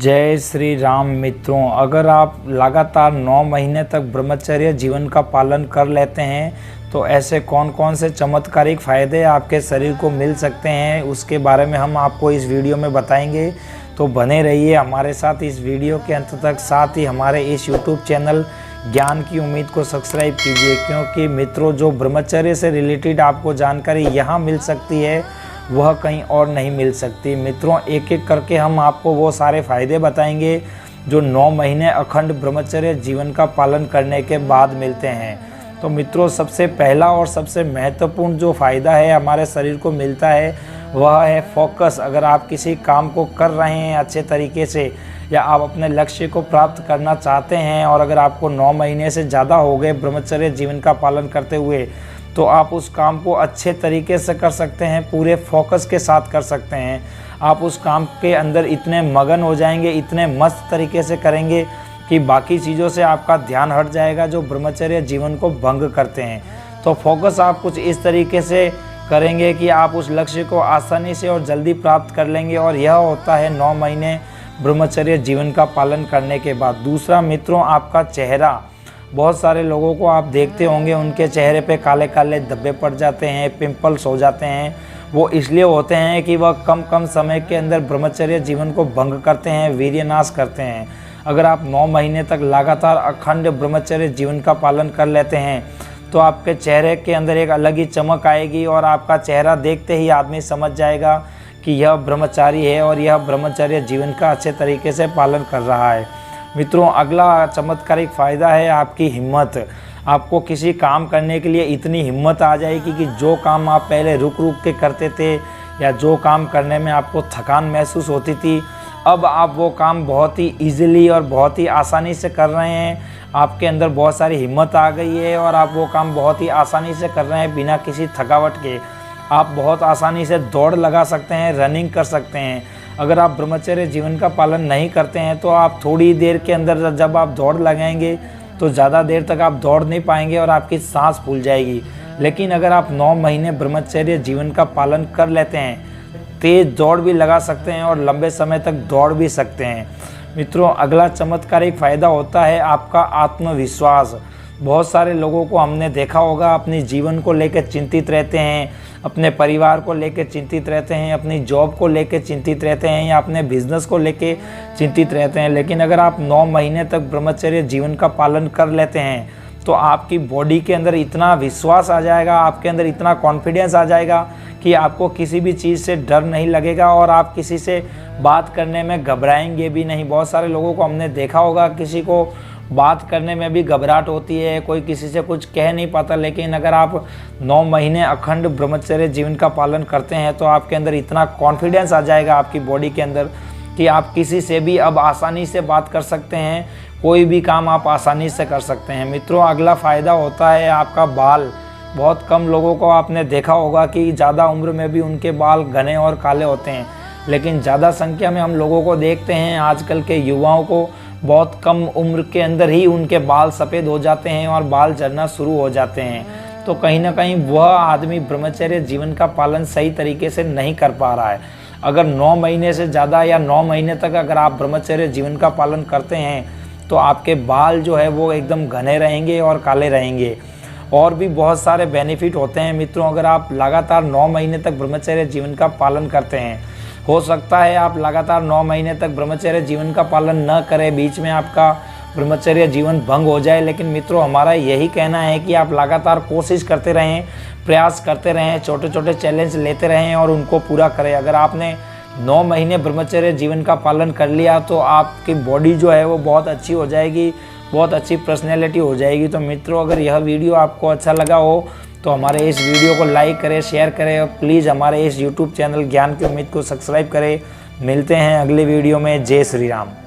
जय श्री राम मित्रों, अगर आप लगातार 9 महीने तक ब्रह्मचर्य जीवन का पालन कर लेते हैं तो ऐसे कौन कौन से चमत्कारिक फ़ायदे आपके शरीर को मिल सकते हैं, उसके बारे में हम आपको इस वीडियो में बताएंगे। तो बने रहिए हमारे साथ इस वीडियो के अंत तक। साथ ही हमारे इस YouTube चैनल ज्ञान की उम्मीद को सब्सक्राइब कीजिए, क्योंकि मित्रों जो ब्रह्मचर्य से रिलेटेड आपको जानकारी यहाँ मिल सकती है वह कहीं और नहीं मिल सकती। मित्रों एक एक करके हम आपको वो सारे फ़ायदे बताएंगे जो 9 महीने अखंड ब्रह्मचर्य जीवन का पालन करने के बाद मिलते हैं। तो मित्रों सबसे पहला और सबसे महत्वपूर्ण जो फ़ायदा है हमारे शरीर को मिलता है वह है फोकस। अगर आप किसी काम को कर रहे हैं अच्छे तरीके से या आप अपने लक्ष्य को प्राप्त करना चाहते हैं और अगर आपको 9 महीने से ज़्यादा हो गए ब्रह्मचर्य जीवन का पालन करते हुए, तो आप उस काम को अच्छे तरीके से कर सकते हैं, पूरे फोकस के साथ कर सकते हैं। आप उस काम के अंदर इतने मगन हो जाएंगे, इतने मस्त तरीके से करेंगे कि बाकी चीज़ों से आपका ध्यान हट जाएगा जो ब्रह्मचर्य जीवन को भंग करते हैं। तो फोकस आप कुछ इस तरीके से करेंगे कि आप उस लक्ष्य को आसानी से और जल्दी प्राप्त कर लेंगे, और यह होता है 9 महीने ब्रह्मचर्य जीवन का पालन करने के बाद। दूसरा मित्रों, आपका चेहरा। बहुत सारे लोगों को आप देखते होंगे उनके चेहरे पे काले काले धब्बे पड़ जाते हैं, पिंपल्स हो जाते हैं। वो इसलिए होते हैं कि वह कम समय के अंदर ब्रह्मचर्य जीवन को भंग करते हैं, वीर्यनाश करते हैं। अगर आप 9 महीने तक लगातार अखंड ब्रह्मचर्य जीवन का पालन कर लेते हैं तो आपके चेहरे के अंदर एक अलग ही चमक आएगी और आपका चेहरा देखते ही आदमी समझ जाएगा कि यह ब्रह्मचारी है और यह ब्रह्मचर्य जीवन का अच्छे तरीके से पालन कर रहा है। मित्रों अगला चमत्कारिक फ़ायदा है आपकी हिम्मत। आपको किसी काम करने के लिए इतनी हिम्मत आ जाएगी कि जो काम आप पहले रुक रुक के करते थे या जो काम करने में आपको थकान महसूस होती थी, अब आप वो काम बहुत ही ईजिली और बहुत ही आसानी से कर रहे हैं। आपके अंदर बहुत सारी हिम्मत आ गई है और आप वो काम बहुत ही आसानी से कर रहे हैं बिना किसी थकावट के। आप बहुत आसानी से दौड़ लगा सकते हैं, रनिंग कर सकते हैं। अगर आप ब्रह्मचर्य जीवन का पालन नहीं करते हैं तो आप थोड़ी देर के अंदर जब आप दौड़ लगाएंगे तो ज़्यादा देर तक आप दौड़ नहीं पाएंगे और आपकी सांस फूल जाएगी। लेकिन अगर आप 9 महीने ब्रह्मचर्य जीवन का पालन कर लेते हैं, तेज़ दौड़ भी लगा सकते हैं और लंबे समय तक दौड़ भी सकते हैं। मित्रों अगला चमत्कारिक फ़ायदा होता है आपका आत्मविश्वास। बहुत सारे लोगों को हमने देखा होगा अपने जीवन को लेकर चिंतित रहते हैं, अपने परिवार को लेकर चिंतित रहते हैं, अपनी जॉब को लेकर चिंतित रहते हैं या अपने बिजनेस को लेकर चिंतित रहते हैं। लेकिन अगर आप 9 महीने तक ब्रह्मचर्य जीवन का पालन कर लेते हैं तो आपकी बॉडी के अंदर इतना विश्वास आ जाएगा, आपके अंदर इतना कॉन्फिडेंस आ जाएगा कि आपको किसी भी चीज़ से डर नहीं लगेगा और आप किसी से बात करने में घबराएंगे भी नहीं। बहुत सारे लोगों को हमने देखा होगा किसी को बात करने में भी घबराहट होती है, कोई किसी से कुछ कह नहीं पाता। लेकिन अगर आप 9 महीने अखंड ब्रह्मचर्य जीवन का पालन करते हैं तो आपके अंदर इतना कॉन्फिडेंस आ जाएगा आपकी बॉडी के अंदर कि आप किसी से भी अब आसानी से बात कर सकते हैं, कोई भी काम आप आसानी से कर सकते हैं। मित्रों अगला फ़ायदा होता है आपका बाल। बहुत कम लोगों को आपने देखा होगा कि ज़्यादा उम्र में भी उनके बाल घने और काले होते हैं, लेकिन ज़्यादा संख्या में हम लोगों को देखते हैं आजकल के युवाओं को बहुत कम उम्र के अंदर ही उनके बाल सफ़ेद हो जाते हैं और बाल झड़ना शुरू हो जाते हैं। तो कहीं ना कहीं वह आदमी ब्रह्मचर्य जीवन का पालन सही तरीके से नहीं कर पा रहा है। अगर 9 महीने से ज़्यादा या 9 महीने तक अगर आप ब्रह्मचर्य जीवन का पालन करते हैं तो आपके बाल जो है वो एकदम घने रहेंगे और काले रहेंगे। और भी बहुत सारे बेनिफिट होते हैं मित्रों अगर आप लगातार 9 महीने तक ब्रह्मचर्य जीवन का पालन करते हैं। हो सकता है आप लगातार 9 महीने तक ब्रह्मचर्य जीवन का पालन न करें, बीच में आपका ब्रह्मचर्य जीवन भंग हो जाए, लेकिन मित्रों हमारा यही कहना है कि आप लगातार कोशिश करते रहें, प्रयास करते रहें, छोटे छोटे चैलेंज लेते रहें और उनको पूरा करें। अगर आपने 9 महीने ब्रह्मचर्य जीवन का पालन कर लिया तो आपकी बॉडी जो है वो बहुत अच्छी हो जाएगी, बहुत अच्छी पर्सनैलिटी हो जाएगी। तो मित्रों अगर यह वीडियो आपको अच्छा लगा हो तो हमारे इस वीडियो को लाइक करें, शेयर करें और प्लीज़ हमारे इस YouTube चैनल ज्ञान की उम्मीद को सब्सक्राइब करें। मिलते हैं अगले वीडियो में। जय श्री राम।